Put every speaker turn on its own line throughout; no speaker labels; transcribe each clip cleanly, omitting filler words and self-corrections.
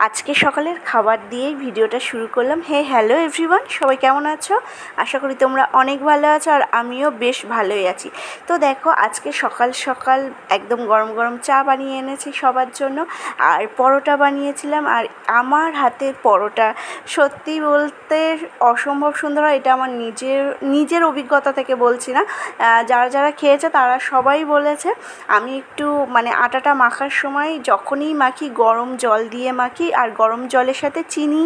আজকে সকালের খাবার দিয়েই ভিডিওটা শুরু করলাম। হ্যালো এভরিওয়ান, সবাই কেমন আছো? আশা করি তোমরা অনেক ভালো আছো, আর আমিও বেশ ভালোই আছি। তো দেখো, আজকে সকাল সকাল একদম গরম গরম চা বানিয়ে এনেছি সবার জন্য, আর পরোটা বানিয়েছিলাম। আর আমার হাতের পরোটা সত্যি বলতে অসম্ভব সুন্দর হয়। এটা আমার নিজের অভিজ্ঞতা থেকে বলছি না, যারা যারা খেয়েছে তারা সবাই বলেছে। আমি একটু আটাটা মাখার সময় যখনই মাখি গরম জল দিয়ে মাখি, আর গরম জলের সাথে চিনি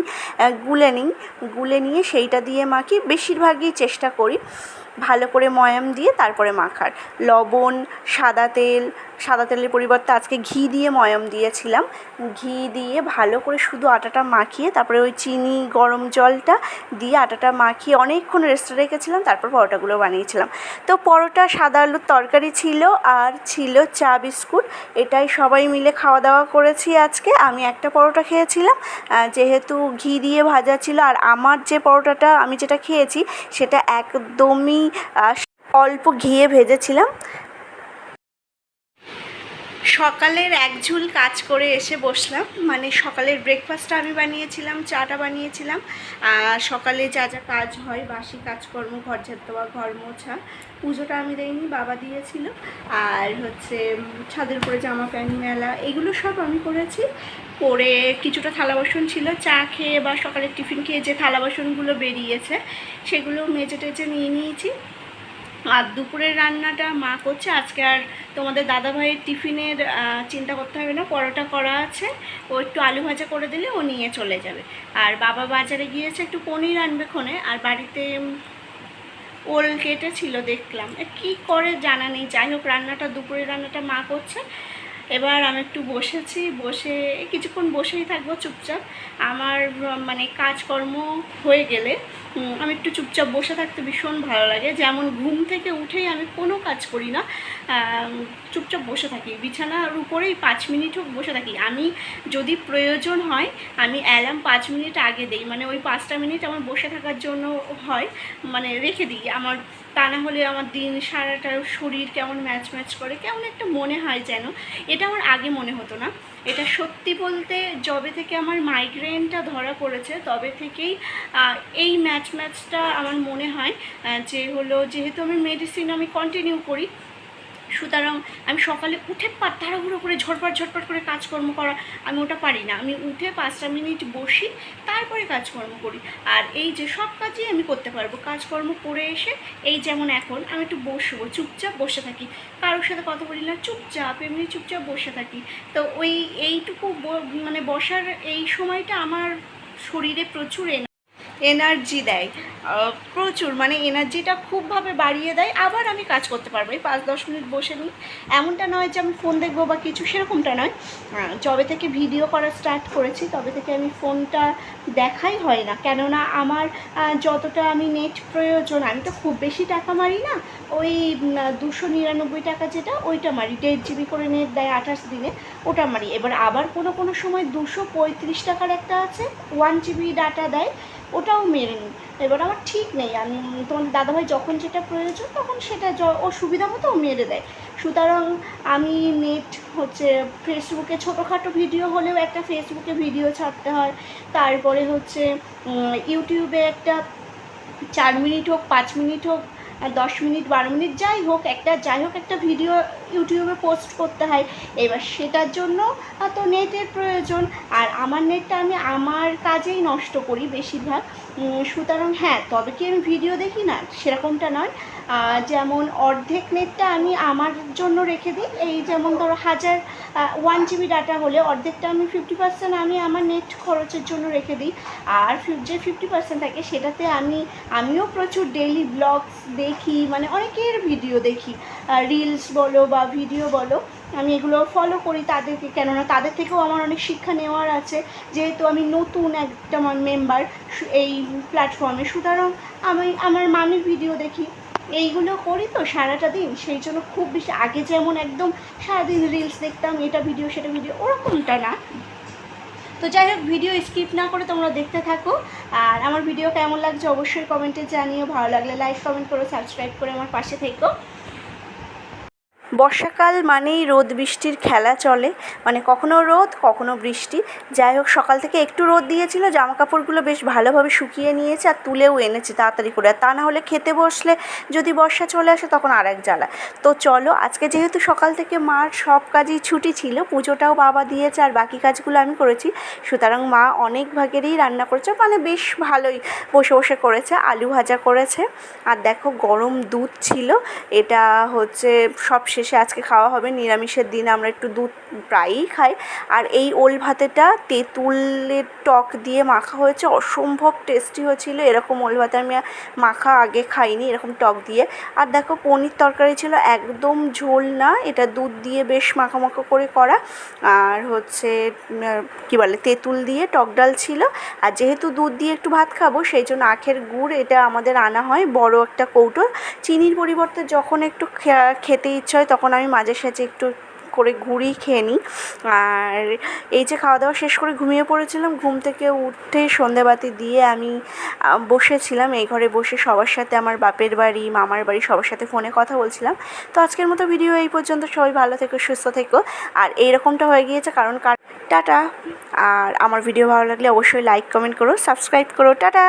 গুলে নিয়ে সেইটা দিয়ে মাখি। বেশিরভাগই চেষ্টা করি ভালো করে ময়াম দিয়ে তারপরে মাখার। লবণ, সাদা তেলের পরিবর্তে আজকে ঘি দিয়ে ময়াম দিয়েছিলাম। ঘি দিয়ে ভালো করে শুধু আটাটা মাখিয়ে তারপরে ওই চিনি গরম জলটা দিয়ে আটাটা মাখিয়ে অনেকক্ষণ রেস্টে রেখেছিলাম, তারপর পরোটাগুলো বানিয়েছিলাম। তো পরোটা, সাদা আলুর তরকারি ছিল, আর ছিল চা বিস্কুট। এটাই সবাই মিলে খাওয়া দাওয়া করেছি আজকে। আমি একটা পরোটা খেয়েছিলাম যেহেতু ঘি দিয়ে ভাজা ছিল, আর আমার যে পরোটাটা আমি যেটা খেয়েছি সেটা একদমই অল্প ঘিয়ে ভেজেছিলাম। সকালের এক ঝুল কাজ করে এসে বসলাম। সকালের ব্রেকফাস্টটা আমি বানিয়েছিলাম, চাটা বানিয়েছিলাম, আর সকালে যা যা কাজ হয় বাসি কাজকর্ম, ঘর ঝাড় দেওয়া, ঘর মোছা, পুজোটা আমি দেইনি, বাবা দিয়েছিল। আর ছাদের উপরে জামা প্যান্ট মেলা, এগুলো সব আমি করেছি। করে কিছুটা থালা বাসন ছিল, চা খেয়ে বা সকালের টিফিন খেয়ে যে থালা বাসনগুলো বেরিয়েছে সেগুলো মেজে টেজে নিয়ে নিয়েছি। আর দুপুরের রান্নাটা মা করছে আজকে। আর তোমাদের দাদাভাইয়ের টিফিনের চিন্তা করতে হবে না, পরোটা করা আছে, ও একটু আলু ভাজা করে দিলে ও নিয়ে চলে যাবে। আর বাবা বাজারে গিয়েছে, একটু পনির আনবে ক্ষণে। আর বাড়িতে ওল কেটেছিল, দেখলাম কি করে জানা নেই। যাই হোক, দুপুরের রান্নাটা মা করছে। এবার আমি একটু বসে কিছুক্ষণ বসেই থাকবো চুপচাপ। আমার কাজকর্ম হয়ে গেলে আমি একটু চুপচাপ বসে থাকতে ভীষণ ভালো লাগে। যেমন ঘুম থেকে উঠেই আমি কোনো কাজ করি না, চুপচাপ বসে থাকি, বিছানার উপরেই 5 মিনিট হোক বসে থাকি। আমি যদি প্রয়োজন হয় আমি অ্যালার্ম 5 মিনিট আগে দিই, ওই 5টা মিনিট আমার বসে থাকার জন্য হয়, রেখে দিই। আমার তা না হলে আমার দিন সারাটা শরীর কেমন ম্যাচ করে, কেমন একটা মনে হয় যেন। এটা আমার আগে মনে হতো না। এটা সত্যি বলতে যবে থেকে আমার মাইগ্রেনটা ধরা পড়েছে তবে থেকেই এই ম্যাচটা আমার মনে হয় যে যেহেতু আমি মেডিসিন কন্টিনিউ করি, সুতরাং আমি সকালে উঠে তাড়াহুড়ো করে ঝটপট করে কাজকর্ম করা আমি ওটা পারি না। আমি উঠে 5টা মিনিট বসি, তারপরে কাজকর্ম করি। আর এই যে সব কাজই আমি করতে পারবো। কাজকর্ম করে এসে এই যেমন এখন আমি একটু বসবো, চুপচাপ বসে থাকি, কারোর সাথে কথা বলি না, এমনি চুপচাপ বসে থাকি। তো এইটুকু বসার এই সময়টা আমার শরীরে প্রচুর এনার্জি দেয়, প্রচুর এনার্জিটা খুবভাবে বাড়িয়ে দেয়। আবার আমি কাজ করতে পারবো এই 5-10 মিনিট বসে নিই। এমনটা নয় যে আমি ফোন দেখবো বা কিছু, সেরকমটা নয়। যবে থেকে ভিডিও করা স্টার্ট করেছি তবে থেকে আমি ফোনটা দেখাই হয় না। কেননা আমার যতটা আমি নেট প্রয়োজন, আমি তো খুব বেশি টাকা মারি না, ওই 299 টাকা যেটা, ওইটা মারি। 1.5 GB করে নেট দেয় 28 দিনে, ওটা মারি। এবার আবার কোনো সময় 235 টাকার একটা আছে, 1 GB ডাটা দেয়, ওটাও মেরে নিই। এবার আমার ঠিক নেই, আমি তোমাদের দাদাভাই যখন যেটা প্রয়োজন তখন সেটা ও সুবিধা মতো ও মেরে দেয়। সুতরাং আমি নেট ফেসবুকে ছোটোখাটো ভিডিও হলেও একটা ফেসবুকে ভিডিও ছাড়তে হয়, তারপরে ইউটিউবে একটা 4 মিনিট হোক, 5 মিনিট হোক, 10 মিনিট, 12 মিনিট, যাই হোক একটা ভিডিও ইউটিউবে পোস্ট করতে হয়। এবার সেটার জন্য তো নেটের প্রয়োজন, আর আমার নেটটা আমি আমার কাজেই নষ্ট করি বেশিরভাগ। সুতরাং হ্যাঁ, তবে কি আমি ভিডিও দেখি না সেরকমটা নয়। যেমন অর্ধেক নেটটা আমি আমার জন্য রেখে দিই। এই যেমন ধরো 1 GB ডাটা হলে অর্ধেকটা আমি 50% আমি আমার নেট খরচের জন্য রেখে দিই। আর যে 50% থাকে সেটাতে আমিও প্রচুর ডেইলি ব্লগস দেখি, অনেকের ভিডিও দেখি, রিলস বলো বা ভিডিও বলো, আমি এগুলো ফলো করি তাদেরকে। কেননা তাদের থেকেও আমার অনেক শিক্ষা নেওয়ার আছে, যেহেতু আমি নতুন একটা মেম্বার এই প্ল্যাটফর্মে। সুতরাং আমি আমার মামির ভিডিও দেখি, এইগুলো করি তো সারাটা দিন। সেই জন্য খুব বেশি আগে যেমন একদম সারাদিন রিলস দেখতাম, এটা ভিডিও সেটা ভিডিও, ওরকমটা না। তো যাই হোক, ভিডিও স্কিপ না করে তোমরা দেখতে থাকো। আর আমার ভিডিও কেমন লাগছে অবশ্যই কমেন্টে জানিও। ভালো লাগলে লাইক কমেন্ট করো, সাবস্ক্রাইব করে আমার পাশে থেকো। বর্ষাকাল মানেই রোদ বৃষ্টির খেলা চলে, মানে কখনো রোদ কখনো বৃষ্টি। যাই হোক, সকাল থেকে একটু রোদ দিয়েছিল, জামা কাপড়গুলো বেশ ভালোভাবে শুকিয়ে নিয়েছে আর তুলেও এনেছে তাড়াতাড়ি করে। তা না হলে খেতে বসলে যদি বর্ষা চলে আসে তখন আর এক জ্বালা। তো চলো, আজকে যেহেতু সকাল থেকে মার সব কাজই ছুটি ছিল, পুজোটাও বাবা দিয়েছে আর বাকি কাজগুলো আমি করেছি, সুতরাং মা অনেক ভাগেরই রান্না করেছে, মানে বেশ ভালোই বসে বসে করেছে। আলু ভাজা করেছে আর দেখো গরম দুধ ছিল, এটা হচ্ছে সব শেষে আজকে খাওয়া হবে। নিরামিষের দিন আমরা একটু দুধ প্রায়ই খাই। আর এই ওল ভাতেটা তেঁতুলের টক দিয়ে মাখা হয়েছে, অসম্ভব টেস্টি হয়েছিল। এরকম ওল ভাতে আমি মাখা আগে খাইনি, এরকম টক দিয়ে। আর দেখো পনির তরকারি ছিল, একদম ঝোল না, এটা দুধ দিয়ে বেশ মাখা করে করা। আর হচ্ছে কী বলে, তেঁতুল দিয়ে টক ডাল ছিল। আর যেহেতু দুধ দিয়ে একটু ভাত খাবো, সেই জন্য আখের গুড় এটা আমাদের আনা হয় বড় একটা কৌটো। চিনির পরিবর্তে যখন একটু খেতে ইচ্ছা হয় তখন আমি মাঝে সাঝে একটু করে গুড়ই খেয়ে নিই। আর এই যে খাওয়া দাওয়া শেষ করে ঘুমিয়ে পড়েছিলাম, ঘুম থেকে উঠে সন্ধেবাতি দিয়ে আমি বসেছিলাম এই ঘরে বসে সবার সাথে, আমার বাপের বাড়ি মামার বাড়ি সবার সাথে ফোনে কথা বলছিলাম। তো আজকের মতো ভিডিও এই পর্যন্ত। সবাই ভালো থেকো, সুস্থ থেকো। আর এইরকমটা হয়ে গিয়েছে কারণ টাটা। আর আমার ভিডিও ভালো লাগলে অবশ্যই লাইক কমেন্ট করো, সাবস্ক্রাইব করো। টাটা।